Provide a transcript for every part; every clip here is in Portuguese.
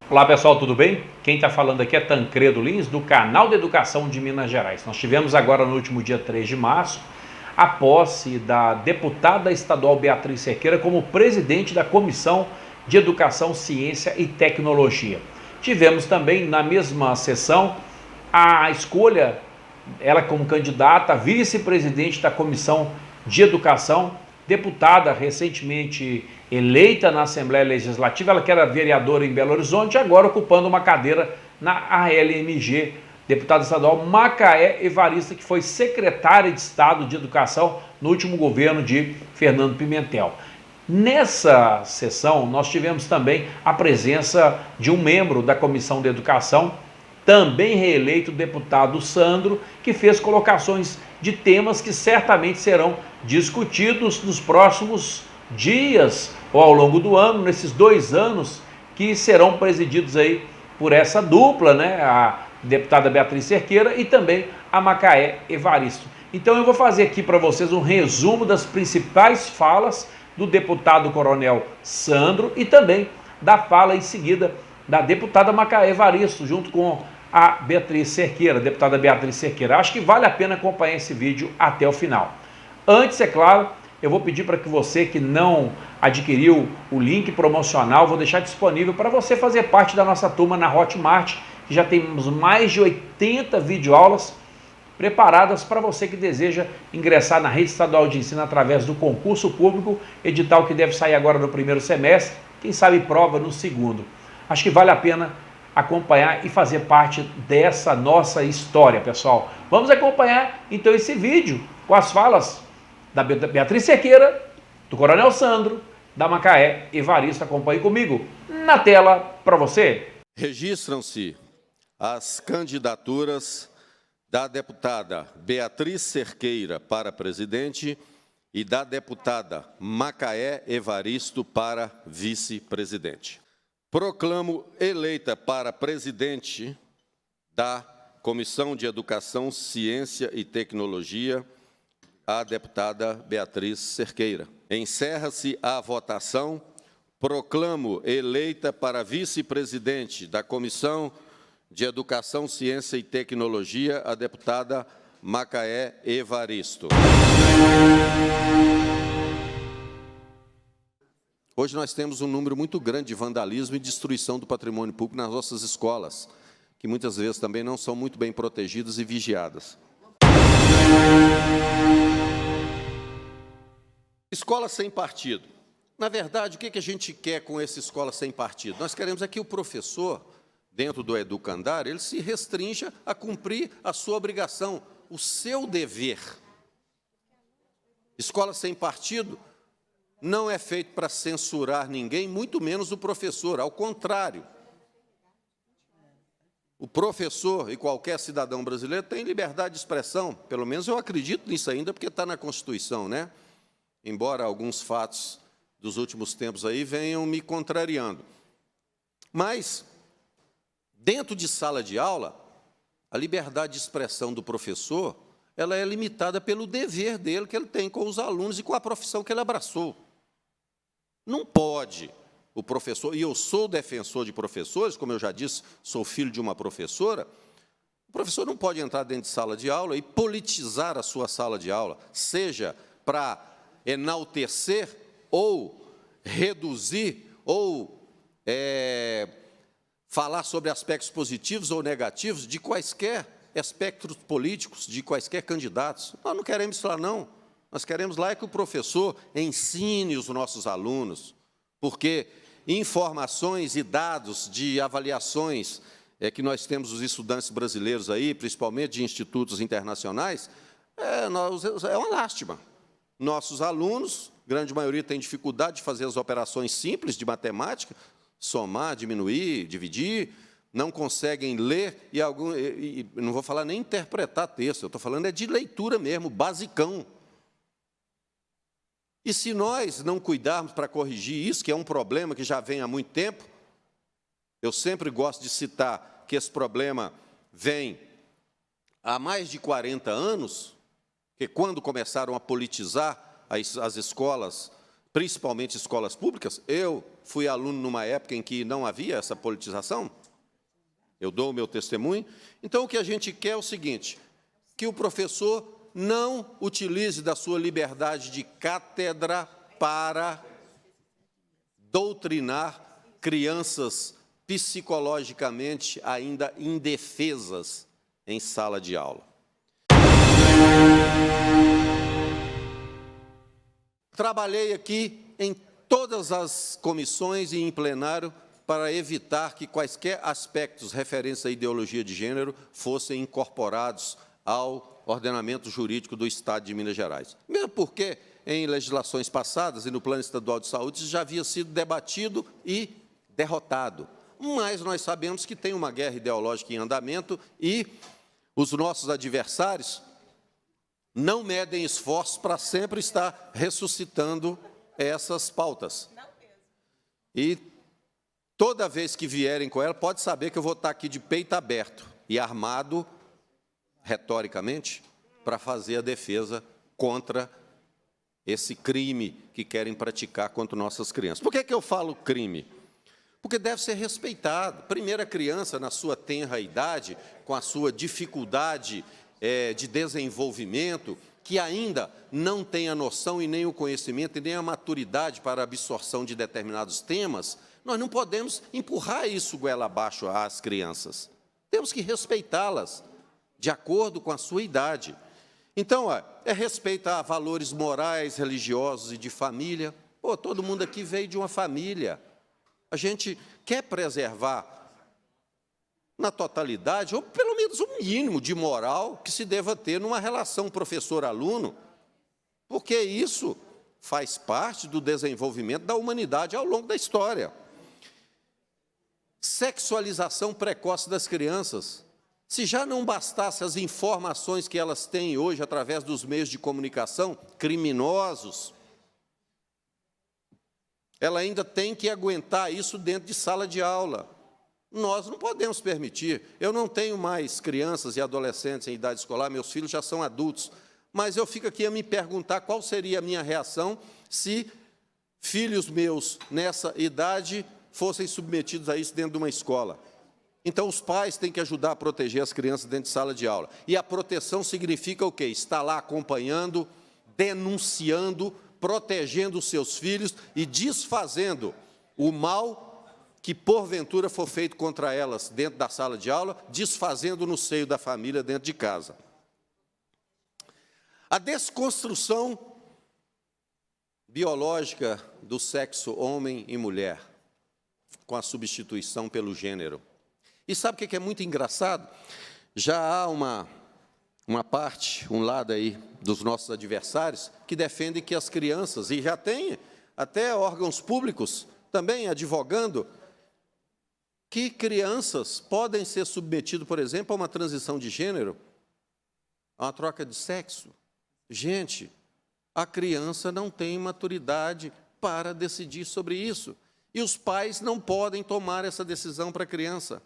Olá pessoal, tudo bem? Quem está falando aqui é Tancredo Lins, do canal de Educação de Minas Gerais. Nós tivemos agora no último dia 3 de março a posse da deputada estadual Beatriz Cerqueira como presidente da Comissão de Educação, Ciência e Tecnologia. Tivemos também na mesma sessão a escolha, ela como candidata a vice-presidente da Comissão de Educação, deputada recentemente eleita na Assembleia Legislativa, ela que era vereadora em Belo Horizonte, agora ocupando uma cadeira na ALMG, deputada estadual Macaé Evarista, que foi secretária de Estado de Educação no último governo de Fernando Pimentel. Nessa sessão, nós tivemos também a presença de um membro da Comissão de Educação, também reeleito, deputado Sandro, que fez colocações de temas que certamente serão discutidos nos próximos dias ou ao longo do ano, nesses 2 anos que serão presididos aí por essa dupla, né? A deputada Beatriz Cerqueira e também a Macaé Evaristo. Então eu vou fazer aqui para vocês um resumo das principais falas do deputado coronel Sandro e também da fala em seguida da deputada Macaé Evaristo, junto com a Beatriz Cerqueira, deputada Beatriz Cerqueira. Acho que vale a pena acompanhar esse vídeo até o final. Antes, é claro, eu vou pedir para que você que não adquiriu o link promocional, vou deixar disponível para você fazer parte da nossa turma na Hotmart, que já temos mais de 80 videoaulas preparadas para você que deseja ingressar na rede estadual de ensino através do concurso público, edital que deve sair agora no primeiro semestre, quem sabe prova no segundo. Acho que vale a pena acompanhar e fazer parte dessa nossa história, pessoal. Vamos acompanhar então esse vídeo com as falas da Beatriz Cerqueira, do coronel Sandro, da Macaé Evaristo. Acompanhe comigo na tela para você. Registram-se as candidaturas da deputada Beatriz Cerqueira para presidente e da deputada Macaé Evaristo para vice-presidente. Proclamo eleita para presidente da Comissão de Educação, Ciência e Tecnologia a deputada Beatriz Cerqueira. Encerra-se a votação. Proclamo eleita para vice-presidente da Comissão de Educação, Ciência e Tecnologia a deputada Macaé Evaristo. Hoje nós temos um número muito grande de vandalismo e destruição do patrimônio público nas nossas escolas, que muitas vezes também não são muito bem protegidas e vigiadas. Escola sem partido. Na verdade, o que a gente quer com essa escola sem partido? Nós queremos é que o professor, dentro do educandário, ele se restrinja a cumprir a sua obrigação, o seu dever. Escola sem partido não é feito para censurar ninguém, muito menos o professor, ao contrário. O professor e qualquer cidadão brasileiro tem liberdade de expressão, pelo menos eu acredito nisso ainda, porque está na Constituição, né? Embora alguns fatos dos últimos tempos aí venham me contrariando. Mas, dentro de sala de aula, a liberdade de expressão do professor, ela é limitada pelo dever dele que ele tem com os alunos e com a profissão que ele abraçou. Não pode o professor, e eu sou defensor de professores, como eu já disse, sou filho de uma professora, o professor não pode entrar dentro de sala de aula e politizar a sua sala de aula, seja para enaltecer ou reduzir ou falar sobre aspectos positivos ou negativos de quaisquer espectros políticos, de quaisquer candidatos. Nós não queremos isso lá, não. Nós queremos lá que o professor ensine os nossos alunos, porque informações e dados de avaliações que nós temos os estudantes brasileiros aí, principalmente de institutos internacionais, é uma lástima. Nossos alunos, grande maioria, tem dificuldade de fazer as operações simples de matemática, somar, diminuir, dividir, não conseguem ler, e não vou falar nem interpretar texto, eu estou falando de leitura mesmo, basicão. E se nós não cuidarmos para corrigir isso, que é um problema que já vem há muito tempo, eu sempre gosto de citar que esse problema vem há mais de 40 anos, que quando começaram a politizar as escolas, principalmente escolas públicas, eu fui aluno numa época em que não havia essa politização. Eu dou o meu testemunho. Então, o que a gente quer é o seguinte, que o professor não utilize da sua liberdade de cátedra para doutrinar crianças psicologicamente ainda indefesas em sala de aula. Trabalhei aqui em todas as comissões e em plenário para evitar que quaisquer aspectos referentes à ideologia de gênero fossem incorporados ao ordenamento jurídico do Estado de Minas Gerais. Mesmo porque, em legislações passadas e no Plano Estadual de Saúde, isso já havia sido debatido e derrotado. Mas nós sabemos que tem uma guerra ideológica em andamento e os nossos adversários não medem esforços para sempre estar ressuscitando essas pautas. E toda vez que vierem com ela, pode saber que eu vou estar aqui de peito aberto e armado, retoricamente, para fazer a defesa contra esse crime que querem praticar contra nossas crianças. Por que eu falo crime? Porque deve ser respeitado. Primeiro, a criança, na sua tenra idade, com a sua dificuldade de desenvolvimento, que ainda não tem a noção e nem o conhecimento e nem a maturidade para a absorção de determinados temas, nós não podemos empurrar isso goela abaixo às crianças. Temos que respeitá-las de acordo com a sua idade. Então, é respeito a valores morais, religiosos e de família. Pô, todo mundo aqui veio de uma família. A gente quer preservar na totalidade, ou pelo menos um mínimo de moral que se deva ter numa relação professor-aluno, porque isso faz parte do desenvolvimento da humanidade ao longo da história. Sexualização precoce das crianças. Se já não bastasse as informações que elas têm hoje através dos meios de comunicação criminosos, ela ainda tem que aguentar isso dentro de sala de aula. Nós não podemos permitir. Eu não tenho mais crianças e adolescentes em idade escolar, meus filhos já são adultos, mas eu fico aqui a me perguntar qual seria a minha reação se filhos meus nessa idade fossem submetidos a isso dentro de uma escola. Então, os pais têm que ajudar a proteger as crianças dentro de sala de aula. E a proteção significa o quê? Estar lá acompanhando, denunciando, protegendo os seus filhos e desfazendo o mal que, porventura, for feito contra elas dentro da sala de aula, desfazendo no seio da família, dentro de casa. A desconstrução biológica do sexo homem e mulher, com a substituição pelo gênero. E sabe o que é muito engraçado? Já há uma parte, um lado aí dos nossos adversários que defende que as crianças, e já tem até órgãos públicos também advogando, que crianças podem ser submetidas, por exemplo, a uma transição de gênero, a uma troca de sexo. Gente, a criança não tem maturidade para decidir sobre isso. E os pais não podem tomar essa decisão para a criança.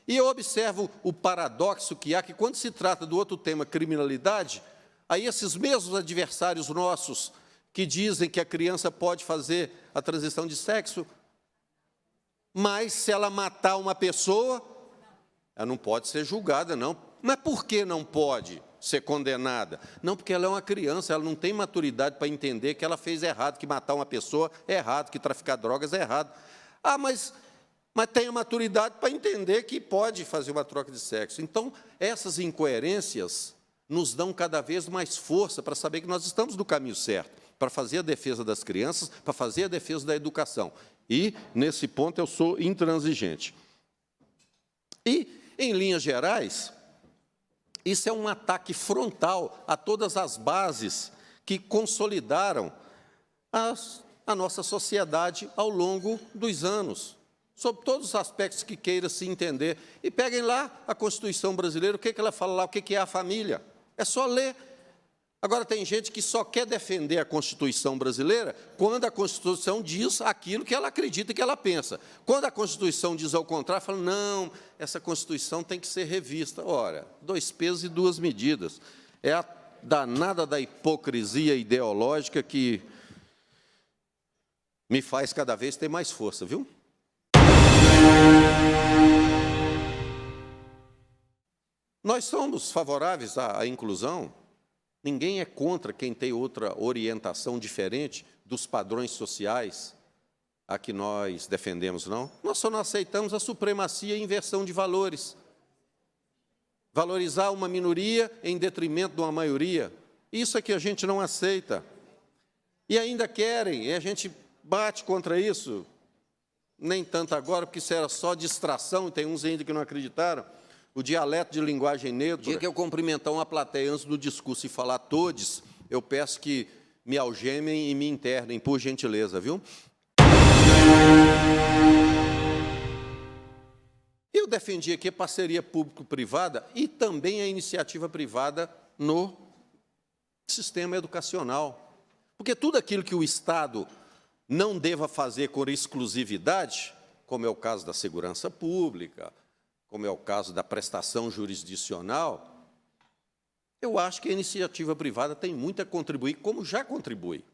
E eu observo o paradoxo que há, que quando se trata do outro tema, criminalidade, aí esses mesmos adversários nossos que dizem que a criança pode fazer a transição de sexo, mas se ela matar uma pessoa, ela não pode ser julgada, não. Mas por que não pode ser condenada? Não, porque ela é uma criança, ela não tem maturidade para entender que ela fez errado, que matar uma pessoa é errado, que traficar drogas é errado. Ah, mas tem a maturidade para entender que pode fazer uma troca de sexo. Então, essas incoerências nos dão cada vez mais força para saber que nós estamos no caminho certo, para fazer a defesa das crianças, para fazer a defesa da educação. E, nesse ponto, eu sou intransigente. E, em linhas gerais, isso é um ataque frontal a todas as bases que consolidaram a nossa sociedade ao longo dos anos, sobre todos os aspectos que queira se entender. E peguem lá a Constituição brasileira, o que ela fala lá, o que é a família. É só ler. Agora, tem gente que só quer defender a Constituição brasileira quando a Constituição diz aquilo que ela acredita, que ela pensa. Quando a Constituição diz ao contrário, fala, não, essa Constituição tem que ser revista. Ora, 2 pesos e 2 medidas. É a danada da hipocrisia ideológica que me faz cada vez ter mais força, viu? Nós somos favoráveis à inclusão. Ninguém é contra quem tem outra orientação diferente dos padrões sociais a que nós defendemos, não. Nós só não aceitamos a supremacia e inversão de valores. Valorizar uma minoria em detrimento de uma maioria. Isso é que a gente não aceita. E ainda querem, e a gente bate contra isso, nem tanto agora, porque isso era só distração, e tem uns ainda que não acreditaram, o dialeto de linguagem neutra. O dia que eu cumprimentar uma plateia antes do discurso e falar todes, eu peço que me algemem e me internem, por gentileza, viu? Eu defendi aqui a parceria público-privada e também a iniciativa privada no sistema educacional. Porque tudo aquilo que o Estado não deva fazer com exclusividade, como é o caso da segurança pública, como é o caso da prestação jurisdicional, eu acho que a iniciativa privada tem muito a contribuir, como já contribui.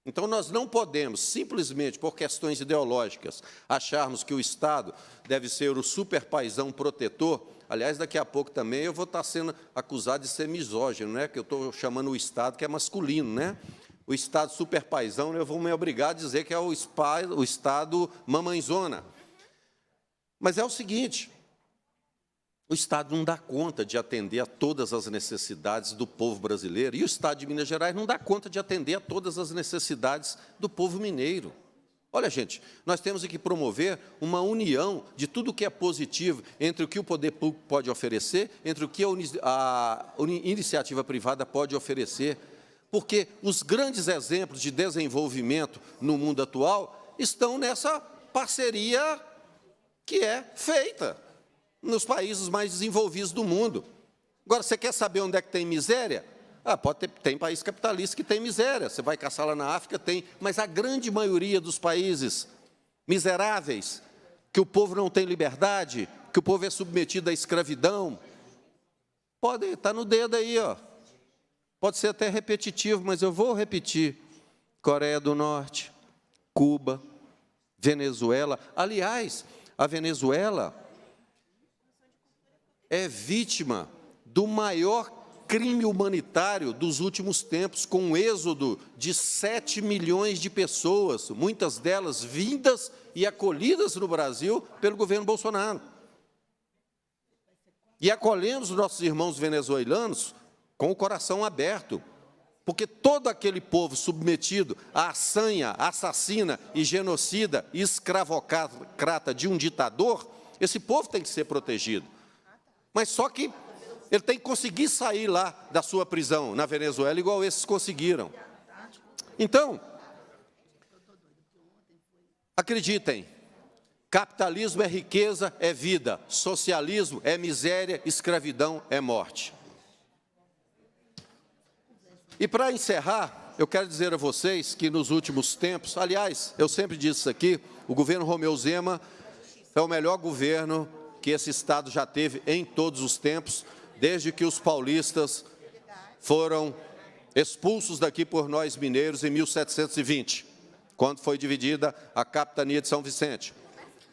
Então, nós não podemos, simplesmente por questões ideológicas, acharmos que o Estado deve ser o superpaizão protetor. Aliás, daqui a pouco também eu vou estar sendo acusado de ser misógino, né? Que eu estou chamando o Estado que é masculino, né? O Estado superpaizão, eu vou me obrigar a dizer que é o Estado mamãezona. Mas é o seguinte, o Estado não dá conta de atender a todas as necessidades do povo brasileiro, e o Estado de Minas Gerais não dá conta de atender a todas as necessidades do povo mineiro. Olha, gente, nós temos que promover uma união de tudo que é positivo entre o que o poder público pode oferecer, entre o que a iniciativa privada pode oferecer, porque os grandes exemplos de desenvolvimento no mundo atual estão nessa parceria que é feita nos países mais desenvolvidos do mundo. Agora, você quer saber onde é que tem miséria? Tem país capitalista que tem miséria. Você vai caçar lá na África, tem. Mas a grande maioria dos países miseráveis, que o povo não tem liberdade, que o povo é submetido à escravidão, pode estar no dedo aí, ó. Pode ser até repetitivo, mas eu vou repetir. Coreia do Norte, Cuba, Venezuela. Aliás, a Venezuela é vítima do maior crime humanitário dos últimos tempos, com um êxodo de 7 milhões de pessoas, muitas delas vindas e acolhidas no Brasil pelo governo Bolsonaro. E acolhemos os nossos irmãos venezuelanos com o coração aberto, porque todo aquele povo submetido à sanha assassina e genocida e escravocrata de um ditador, esse povo tem que ser protegido. Mas só que ele tem que conseguir sair lá da sua prisão na Venezuela, igual esses conseguiram. Então, acreditem, capitalismo é riqueza, é vida, socialismo é miséria, escravidão é morte. E para encerrar, eu quero dizer a vocês que nos últimos tempos, aliás, eu sempre disse isso aqui, o governo Romeu Zema é o melhor governo que esse Estado já teve em todos os tempos, desde que os paulistas foram expulsos daqui por nós mineiros em 1720, quando foi dividida a capitania de São Vicente.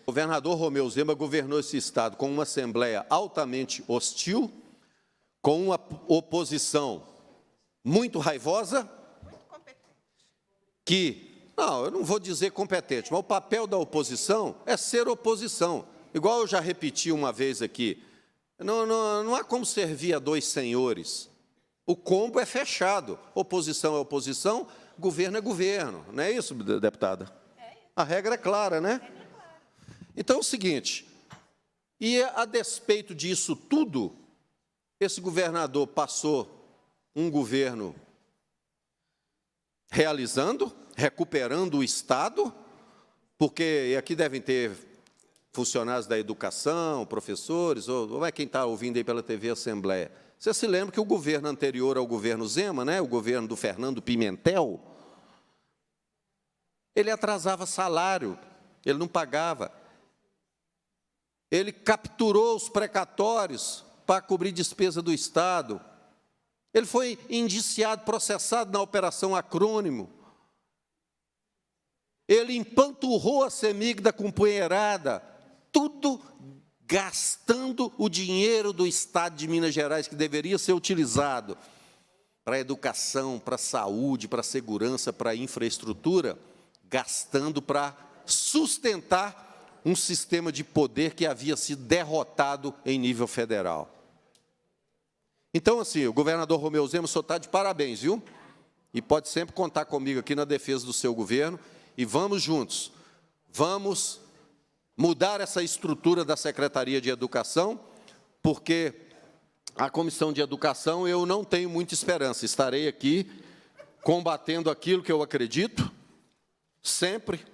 O governador Romeu Zema governou esse Estado com uma Assembleia altamente hostil, com uma oposição muito raivosa, não, eu não vou dizer competente, mas o papel da oposição é ser oposição. Igual eu já repeti uma vez aqui, não há como servir a dois senhores. O combo é fechado. Oposição é oposição, governo é governo. Não é isso, deputada? A regra é clara, né? Então é o seguinte, e a despeito disso tudo, esse governador passou um governo realizando, recuperando o Estado, porque aqui devem ter funcionários da educação, professores, ou é quem está ouvindo aí pela TV Assembleia. Você se lembra que o governo anterior ao governo Zema, né, o governo do Fernando Pimentel, ele atrasava salário, ele não pagava. Ele capturou os precatórios para cobrir despesa do Estado. Ele foi indiciado, processado na Operação Acrônimo. Ele empanturrou a CEMIG da companheirada, tudo gastando o dinheiro do Estado de Minas Gerais, que deveria ser utilizado para a educação, para a saúde, para a segurança, para a infraestrutura, gastando para sustentar um sistema de poder que havia sido derrotado em nível federal. Então, assim, o governador Romeu Zema só está de parabéns, viu? E pode sempre contar comigo aqui na defesa do seu governo, e vamos juntos, vamos mudar essa estrutura da Secretaria de Educação, porque a Comissão de Educação eu não tenho muita esperança. Estarei aqui combatendo aquilo que eu acredito, sempre,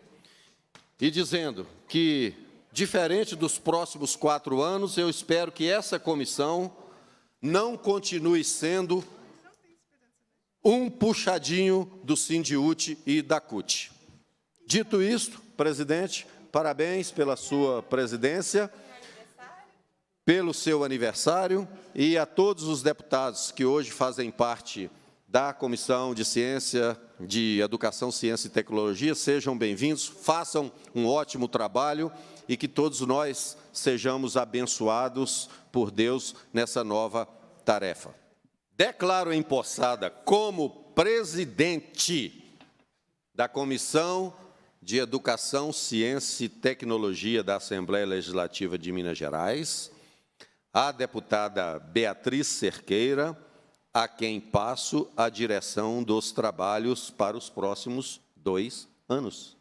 e dizendo que, diferente dos próximos 4 anos, eu espero que essa comissão não continue sendo um puxadinho do Sindiúti e da CUT. Dito isto, presidente, parabéns pela sua presidência, pelo seu aniversário, e a todos os deputados que hoje fazem parte da Comissão de Ciência, de Educação, Ciência e Tecnologia, sejam bem-vindos, façam um ótimo trabalho e que todos nós sejamos abençoados por Deus nessa nova tarefa. Declaro empossada como presidente da Comissão de Educação, Ciência e Tecnologia da Assembleia Legislativa de Minas Gerais, a deputada Beatriz Cerqueira, a quem passo a direção dos trabalhos para os próximos 2 anos.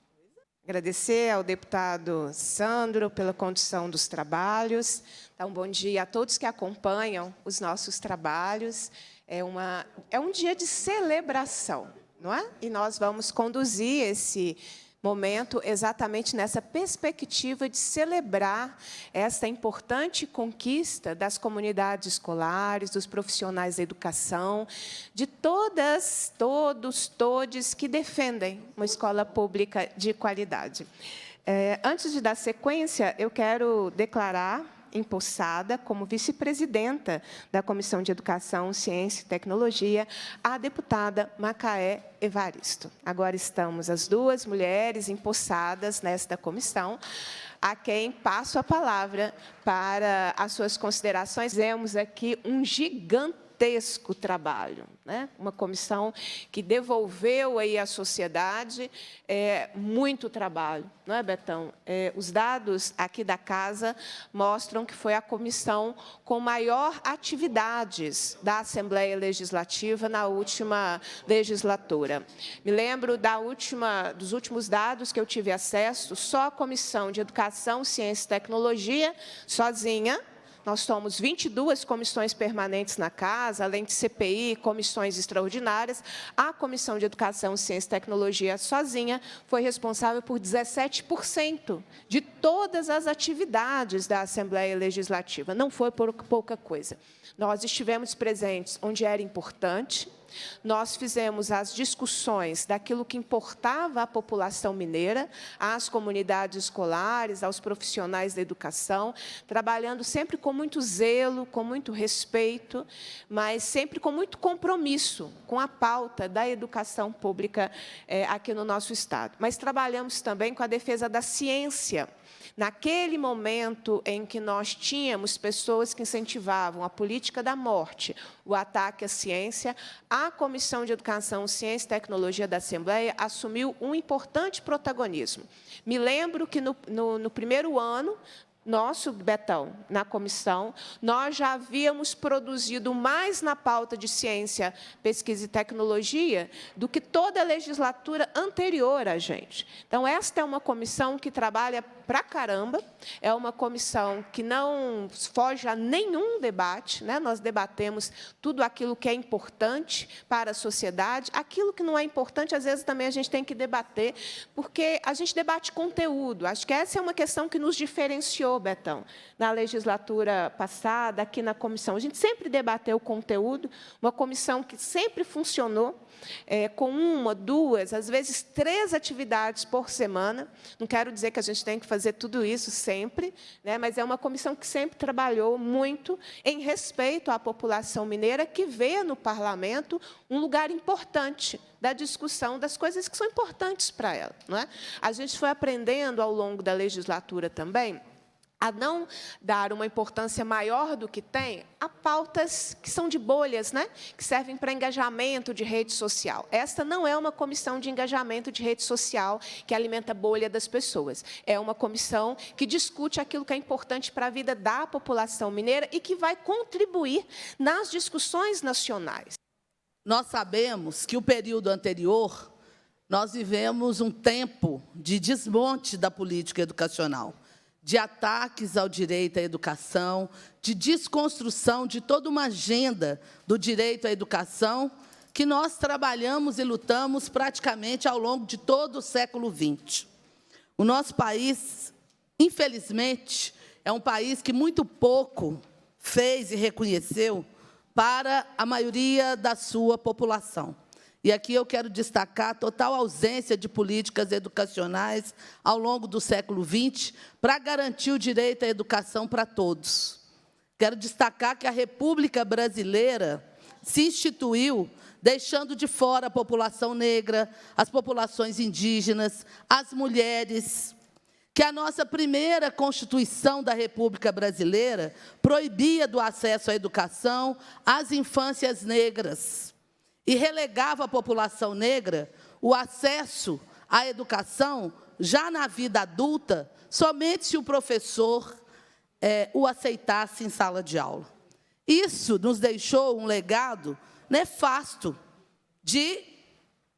Agradecer ao deputado Sandro pela condução dos trabalhos. Então, bom dia a todos que acompanham os nossos trabalhos. É um dia de celebração, não é? E nós vamos conduzir esse momento exatamente nessa perspectiva de celebrar essa importante conquista das comunidades escolares, dos profissionais da educação, de todas, todos que defendem uma escola pública de qualidade. Antes de dar sequência, eu quero declarar empossada como vice-presidenta da Comissão de Educação, Ciência e Tecnologia, a deputada Macaé Evaristo. Agora estamos as 2 mulheres empossadas nesta comissão, a quem passo a palavra para as suas considerações. Temos aqui um gigantesco trabalho, né? Uma comissão que devolveu aí à sociedade muito trabalho, não é, Betão? Os dados aqui da casa mostram que foi a comissão com maior atividades da Assembleia Legislativa na última legislatura. Me lembro dos últimos dados que eu tive acesso, só a Comissão de Educação, Ciência e Tecnologia, sozinha. Nós somos 22 comissões permanentes na casa, além de CPI, comissões extraordinárias. A Comissão de Educação, Ciência e Tecnologia, sozinha, foi responsável por 17% de todas as atividades da Assembleia Legislativa. Não foi por pouca coisa. Nós estivemos presentes onde era importante. Nós fizemos as discussões daquilo que importava à população mineira, às comunidades escolares, aos profissionais da educação, trabalhando sempre com muito zelo, com muito respeito, mas sempre com muito compromisso com a pauta da educação pública aqui no nosso Estado. Mas trabalhamos também com a defesa da ciência. Naquele momento em que nós tínhamos pessoas que incentivavam a política da morte, o ataque à ciência, a Comissão de Educação, Ciência e Tecnologia da Assembleia assumiu um importante protagonismo. Me lembro que no primeiro ano, nosso, Betão, na comissão, nós já havíamos produzido mais na pauta de ciência, pesquisa e tecnologia do que toda a legislatura anterior a gente. Então, esta é uma comissão que trabalha pra caramba, é uma comissão que não foge a nenhum debate, né? Nós debatemos tudo aquilo que é importante para a sociedade, aquilo que não é importante, às vezes, também a gente tem que debater, porque a gente debate conteúdo. Acho que essa é uma questão que nos diferenciou conversou, Betão, na legislatura passada, aqui na comissão. A gente sempre debateu o conteúdo, uma comissão que sempre funcionou, com 1, 2, às vezes 3 atividades por semana. Não quero dizer que a gente tem que fazer tudo isso sempre, né, mas é uma comissão que sempre trabalhou muito em respeito à população mineira, que vê no parlamento um lugar importante da discussão das coisas que são importantes para ela. Não é? A gente foi aprendendo, ao longo da legislatura também, a não dar uma importância maior do que tem a pautas que são de bolhas, né? Que servem para engajamento de rede social. Esta não é uma comissão de engajamento de rede social que alimenta a bolha das pessoas. É uma comissão que discute aquilo que é importante para a vida da população mineira e que vai contribuir nas discussões nacionais. Nós sabemos que o período anterior, nós vivemos um tempo de desmonte da política educacional, de ataques ao direito à educação, de desconstrução de toda uma agenda do direito à educação, que nós trabalhamos e lutamos praticamente ao longo de todo o século XX. O nosso país, infelizmente, é um país que muito pouco fez e reconheceu para a maioria da sua população. E aqui eu quero destacar a total ausência de políticas educacionais ao longo do século XX para garantir o direito à educação para todos. Quero destacar que a República Brasileira se instituiu deixando de fora a população negra, as populações indígenas, as mulheres, que a nossa primeira Constituição da República Brasileira proibia do acesso à educação às infâncias negras e relegava a população negra o acesso à educação, já na vida adulta, somente se o professor o aceitasse em sala de aula. Isso nos deixou um legado nefasto de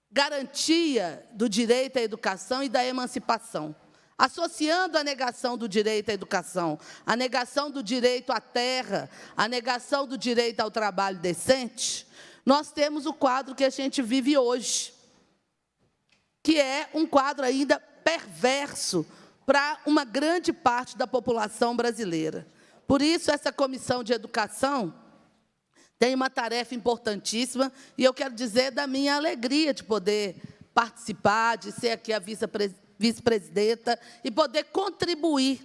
garantia do direito à educação e da emancipação. Associando a negação do direito à educação, a negação do direito à terra, a negação do direito ao trabalho decente, nós temos o quadro que a gente vive hoje, que é um quadro ainda perverso para uma grande parte da população brasileira. Por isso, essa comissão de educação tem uma tarefa importantíssima, e eu quero dizer da minha alegria de poder participar, de ser aqui a vice-presidenta e poder contribuir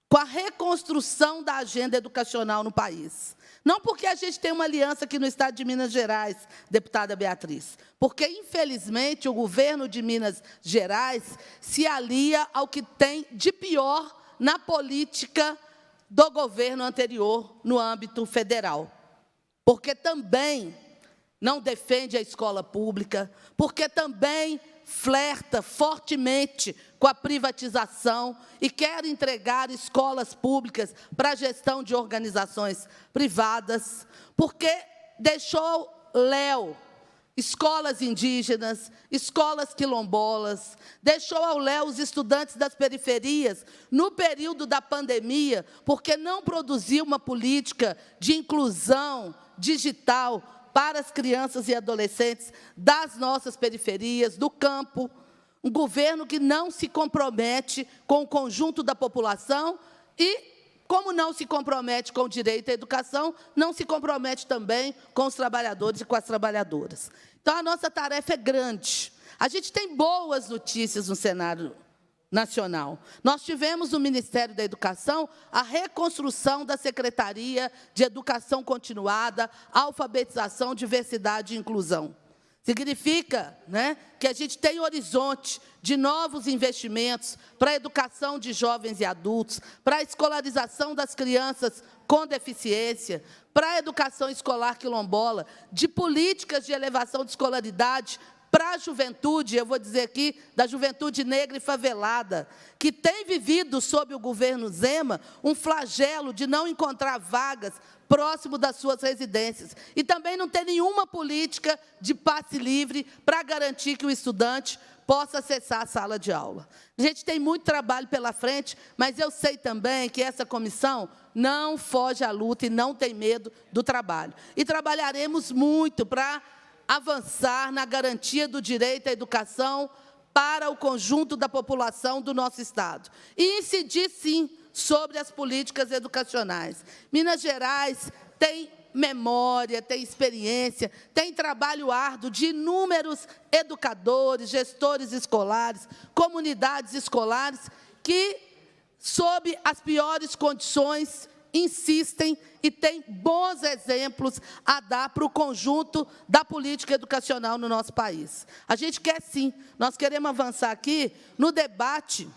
com a reconstrução da agenda educacional no país. Não porque a gente tem uma aliança aqui no Estado de Minas Gerais, deputada Beatriz, porque, infelizmente, o governo de Minas Gerais se alia ao que tem de pior na política do governo anterior, no âmbito federal. Porque também não defende a escola pública, porque também flerta fortemente com a privatização e quer entregar escolas públicas para a gestão de organizações privadas, porque deixou léu escolas indígenas, escolas quilombolas, deixou ao léu os estudantes das periferias no período da pandemia, porque não produziu uma política de inclusão digital para as crianças e adolescentes das nossas periferias, do campo, um governo que não se compromete com o conjunto da população e, como não se compromete com o direito à educação, não se compromete também com os trabalhadores e com as trabalhadoras. Então, a nossa tarefa é grande. A gente tem boas notícias no cenário nacional. Nós tivemos no Ministério da Educação a reconstrução da Secretaria de Educação Continuada, Alfabetização, Diversidade e Inclusão. Significa, né, que a gente tem horizonte de novos investimentos para a educação de jovens e adultos, para a escolarização das crianças com deficiência, para a educação escolar quilombola, de políticas de elevação de escolaridade para a juventude, eu vou dizer aqui, da juventude negra e favelada, que tem vivido, sob o governo Zema, um flagelo de não encontrar vagas próximo das suas residências. E também não tem nenhuma política de passe livre para garantir que o estudante possa acessar a sala de aula. A gente tem muito trabalho pela frente, mas eu sei também que essa comissão não foge à luta e não tem medo do trabalho. E trabalharemos muito para avançar na garantia do direito à educação para o conjunto da população do nosso Estado. E incidir, sim, sobre as políticas educacionais. Minas Gerais tem memória, tem experiência, tem trabalho árduo de inúmeros educadores, gestores escolares, comunidades escolares que, sob as piores condições, insistem e têm bons exemplos a dar para o conjunto da política educacional no nosso país. A gente quer, sim, nós queremos avançar aqui no debate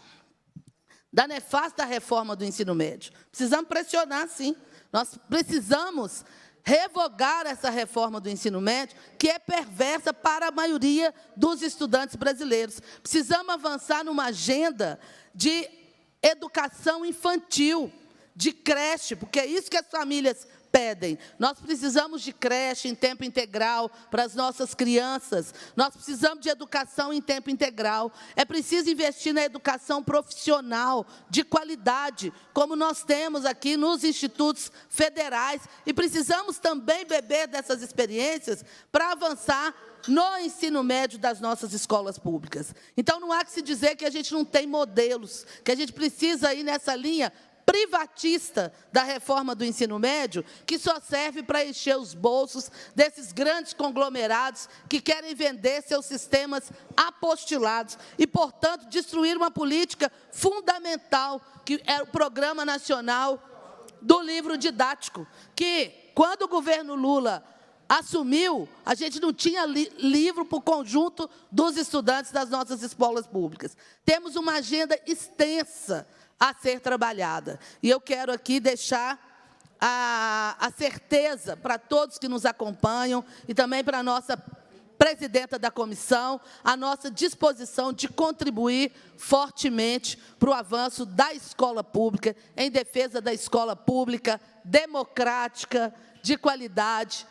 da nefasta reforma do ensino médio. Precisamos pressionar, sim. Nós precisamos revogar essa reforma do ensino médio, que é perversa para a maioria dos estudantes brasileiros. Precisamos avançar numa agenda de educação infantil, de creche, porque é isso que as famílias pedem. Nós precisamos de creche em tempo integral para as nossas crianças. Nós precisamos de educação em tempo integral. É preciso investir na educação profissional, de qualidade, como nós temos aqui nos institutos federais. E precisamos também beber dessas experiências para avançar no ensino médio das nossas escolas públicas. Então, não há que se dizer que a gente não tem modelos, que a gente precisa ir nessa linha privatista da reforma do ensino médio, que só serve para encher os bolsos desses grandes conglomerados que querem vender seus sistemas apostilados e, portanto, destruir uma política fundamental, que é o Programa Nacional do Livro Didático, que, quando o governo Lula assumiu, a gente não tinha livro para o conjunto dos estudantes das nossas escolas públicas. Temos uma agenda extensa a ser trabalhada. E eu quero aqui deixar a certeza para todos que nos acompanham e também para a nossa presidenta da comissão, a nossa disposição de contribuir fortemente para o avanço da escola pública, em defesa da escola pública democrática, de qualidade,